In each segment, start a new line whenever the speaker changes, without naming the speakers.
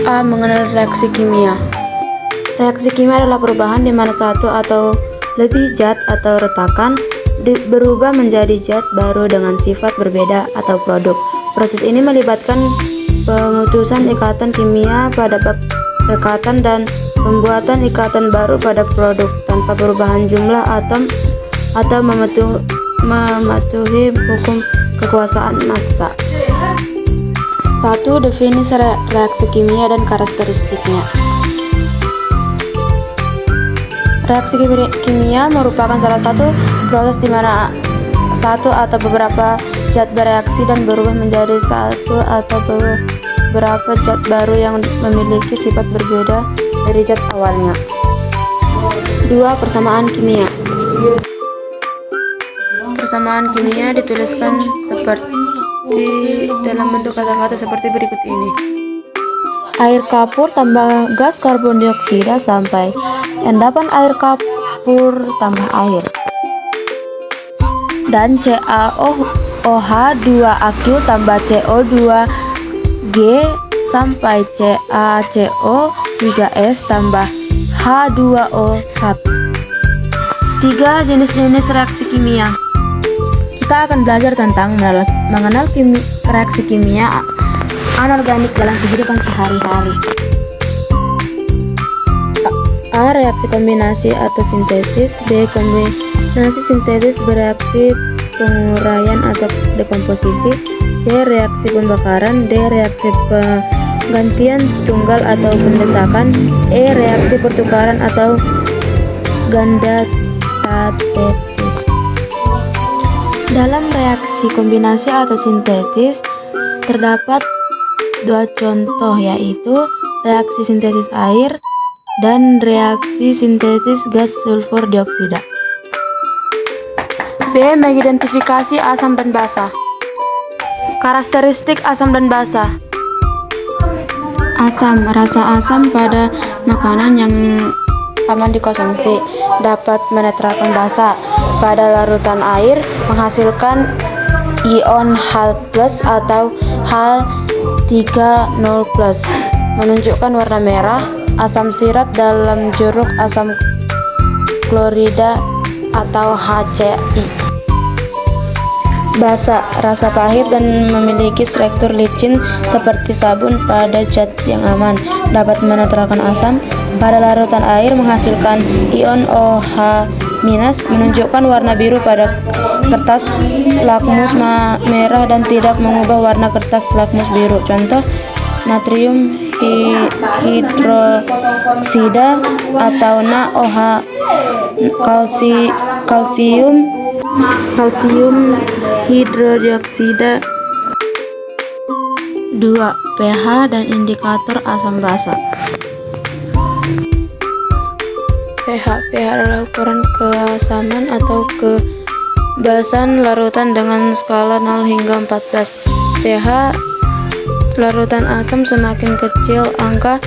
A. Mengenal reaksi kimia. Reaksi kimia adalah perubahan di mana satu atau lebih zat atau retakan berubah menjadi zat baru dengan sifat berbeda atau produk. Proses ini melibatkan pemutusan ikatan kimia pada rekatan dan pembuatan ikatan baru pada produk tanpa perubahan jumlah atom atau mematuhi hukum kekuasaan massa. 1. Definisi reaksi kimia dan karakteristiknya. Reaksi kimia merupakan salah satu proses di mana satu atau beberapa zat bereaksi dan berubah menjadi satu atau beberapa zat baru yang memiliki sifat berbeda dari zat awalnya. 2. Persamaan kimia. Persamaan kimia dituliskan seperti dalam bentuk kata-kata seperti berikut ini: air kapur tambah gas karbon dioksida sampai endapan air kapur tambah air, dan CaOH2Aq tambah CO2G sampai CaCO3S tambah H2O1. 3. Jenis-jenis reaksi kimia. Kita akan belajar tentang mengenal reaksi kimia anorganik dalam kehidupan sehari-hari. A. Reaksi kombinasi atau sintesis. B. Kombinasi sintesis bereaksi penguraian atau dekomposisi. C. Reaksi pembakaran. D. Reaksi penggantian tunggal atau pendesakan. E. Reaksi pertukaran atau ganda tatetis. Dalam reaksi kombinasi atau sintetis terdapat dua contoh, yaitu reaksi sintesis air dan reaksi sintesis gas sulfur dioksida. B. Mengidentifikasi asam dan basa. Karakteristik asam dan basa. Asam. Rasa asam pada makanan yang aman dikonsumsi dapat menetralkan basa pada larutan air, menghasilkan ion H+ atau H3O+, menunjukkan warna merah. Asam sirat dalam jeruk asam klorida atau HCl. Basa. Rasa pahit dan memiliki struktur licin seperti sabun pada zat yang aman, dapat menetralkan asam pada larutan air, menghasilkan ion OH-, menunjukkan warna biru pada kertas lakmus merah dan tidak mengubah warna kertas lakmus biru. Contoh: natrium hidroksida atau NaOH, kalsium hidrodioksida. 2. pH dan indikator asam basa. pH adalah ukuran keasaman atau kebasan larutan dengan skala 0 hingga 14. pH larutan asam semakin kecil angka,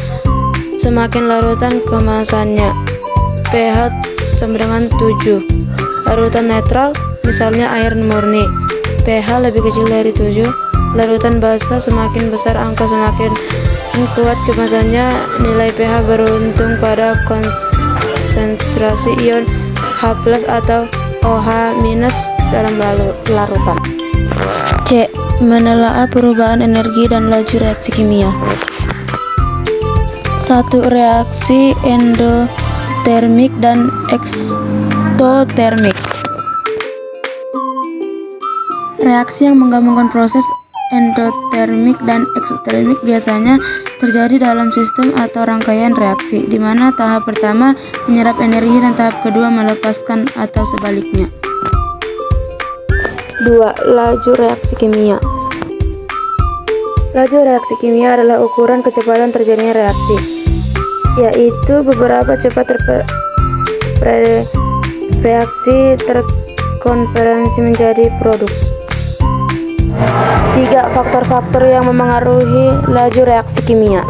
semakin larutan kemasannya. pH sama dengan 7. Larutan netral, misalnya air murni, pH lebih kecil dari 7. Larutan basa, semakin besar angka semakin kuat kemasannya. Nilai pH beruntung pada konsentrasi ion H+ atau OH- dalam larutan. C. Menelaah perubahan energi dan laju reaksi kimia. 1. Reaksi endotermik dan eksotermik. Reaksi yang menggabungkan proses endotermik dan eksotermik biasanya terjadi dalam sistem atau rangkaian reaksi, di mana tahap pertama menyerap energi dan tahap kedua melepaskan atau sebaliknya. 2. Laju reaksi kimia. Laju reaksi kimia adalah ukuran kecepatan terjadinya reaksi, yaitu beberapa cepat reaksi terkonversi menjadi produk. 3. Faktor-faktor yang memengaruhi laju reaksi kimia.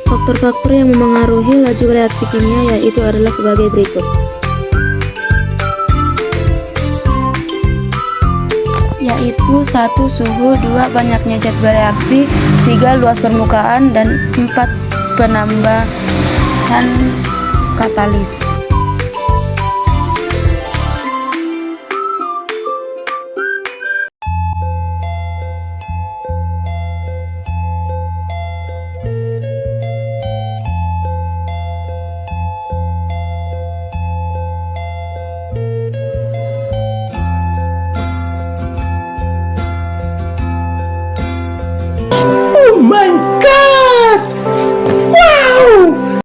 Faktor-faktor yang memengaruhi laju reaksi kimia yaitu adalah sebagai berikut. Yaitu 1. Suhu, 2. Banyaknya zat bereaksi, 3. Luas permukaan, dan 4. Penambahan katalis.